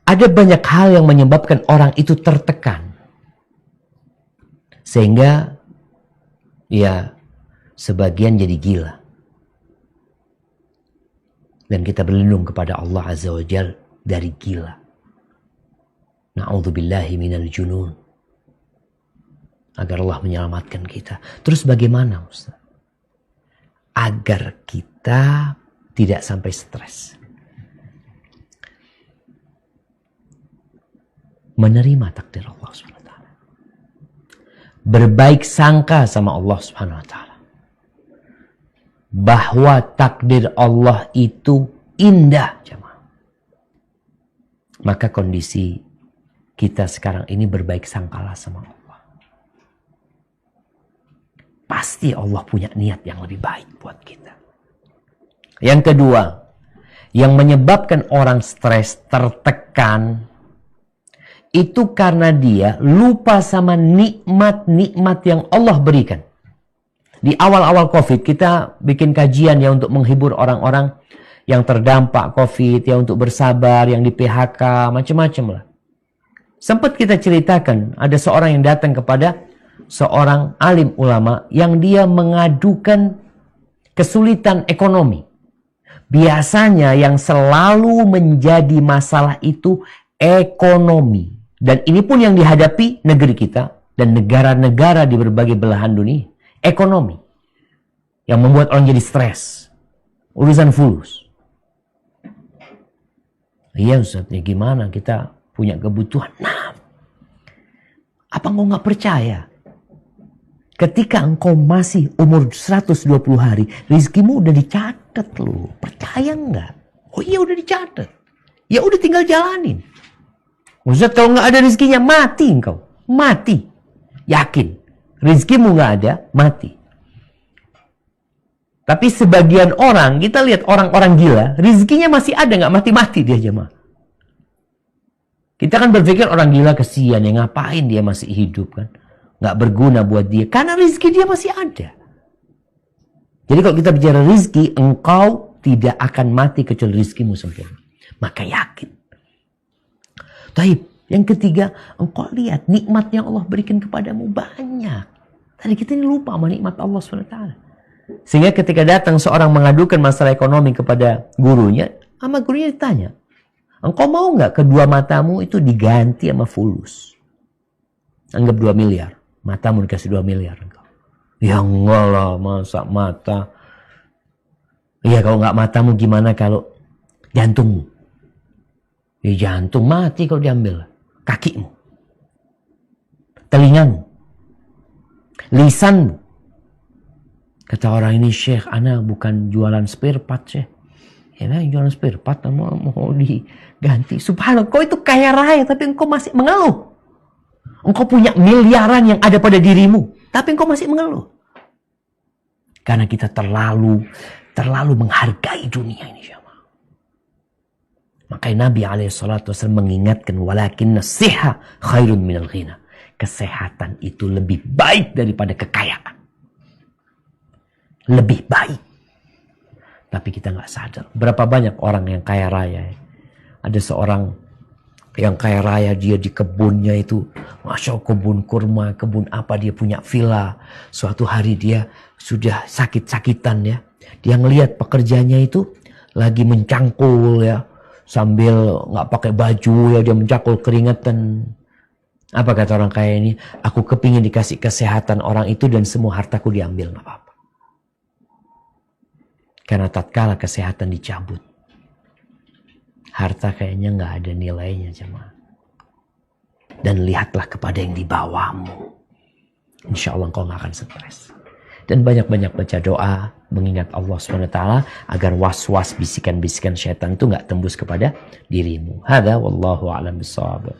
Ada banyak hal yang menyebabkan orang itu tertekan. Sehingga ya sebagian jadi gila. Dan kita berlindung kepada Allah Azza wa Jalla dari gila. Na'udzubillahi minal junun. Agar Allah menyelamatkan kita. Terus bagaimana Ustaz? Agar kita tidak sampai stres. Menerima takdir Allah SWT. Berbaik sangka sama Allah SWT. Bahwa takdir Allah itu indah, jemaah. Maka kondisi kita sekarang ini berbaik sangkalah sama Allah. Pasti Allah punya niat yang lebih baik buat kita. Yang kedua, yang menyebabkan orang stres, tertekan, itu karena dia lupa sama nikmat-nikmat yang Allah berikan. Di awal-awal COVID kita bikin kajian ya untuk menghibur orang-orang yang terdampak COVID, ya untuk bersabar, yang di PHK, macam-macam lah. Sempat kita ceritakan ada seorang yang datang kepada seorang alim ulama yang dia mengadukan kesulitan ekonomi. Biasanya yang selalu menjadi masalah itu ekonomi. Dan ini pun yang dihadapi negeri kita dan negara-negara di berbagai belahan dunia. Ekonomi. Yang membuat orang jadi stres. Urusan fulus. Iya Ustaz, ya gimana kita punya kebutuhan? Nah, apa engkau nggak percaya? Ketika engkau masih umur 120 hari, rizkimu udah dicatat loh. Percaya nggak? Oh iya udah dicatat. Ya udah tinggal jalanin. Ustaz, kalau nggak ada rizkinya, mati engkau. Mati. Yakin. Rizkimu nggak ada, mati. Tapi sebagian orang, kita lihat orang-orang gila, rizkinya masih ada, nggak mati-mati dia jemaah. Kita kan berpikir orang gila kesian, ya ngapain dia masih hidup kan. Nggak berguna buat dia, karena rizki dia masih ada. Jadi kalau kita bicara rizki, engkau tidak akan mati kecuali rizkimu sempurna. Maka yakin. Taib, yang ketiga, engkau lihat nikmat yang Allah berikan kepadamu banyak. Tadi kita ini lupa sama nikmat Allah SWT. Sehingga ketika datang seorang mengadukan masalah ekonomi kepada gurunya, sama gurunya ditanya, engkau mau nggak kedua matamu itu diganti sama fulus? Anggap 2 miliar. Matamu dikasih 2 miliar. Engkau. Ya enggak lah, masa mata. Iya kalau nggak matamu gimana kalau jantungmu? Ya jantung mati kalau diambil. Kakimu. Telingamu. Lisanmu. Kata orang ini, Syekh, ana bukan jualan spare part, Syekh. Ya nah, jualan spare part, mau diganti. Subhanallah, kau itu kaya raya, tapi engkau masih mengeluh. Engkau punya miliaran yang ada pada dirimu, tapi engkau masih mengeluh. Karena kita terlalu menghargai dunia ini, Syekh. Makanya Nabi SAW mengingatkan, walakinna siha khairun minal ghina. Kesehatan itu lebih baik daripada kekayaan. Lebih baik. Tapi kita nggak sadar. Berapa banyak orang yang kaya raya. Ada seorang yang kaya raya, dia di kebunnya itu, Masya Allah, kebun kurma, kebun apa, dia punya villa. Suatu hari dia sudah sakit-sakitan ya. Dia ngelihat pekerjanya itu lagi mencangkul ya. Sambil nggak pakai baju ya, dia mencangkul keringetan. Apa kata orang kaya ini? Aku kepingin dikasih kesehatan orang itu dan semua hartaku diambil, nggak apa-apa. Karena tatkala kesehatan dicabut, harta kayaknya nggak ada nilainya, jemaah. Dan lihatlah kepada yang di bawahmu. Insya Allah engkau nggak akan stres. Dan banyak-banyak baca doa, mengingat Allah SWT agar was-was bisikan-bisikan syaitan itu nggak tembus kepada dirimu. Hada wallahu a'lam bishawab.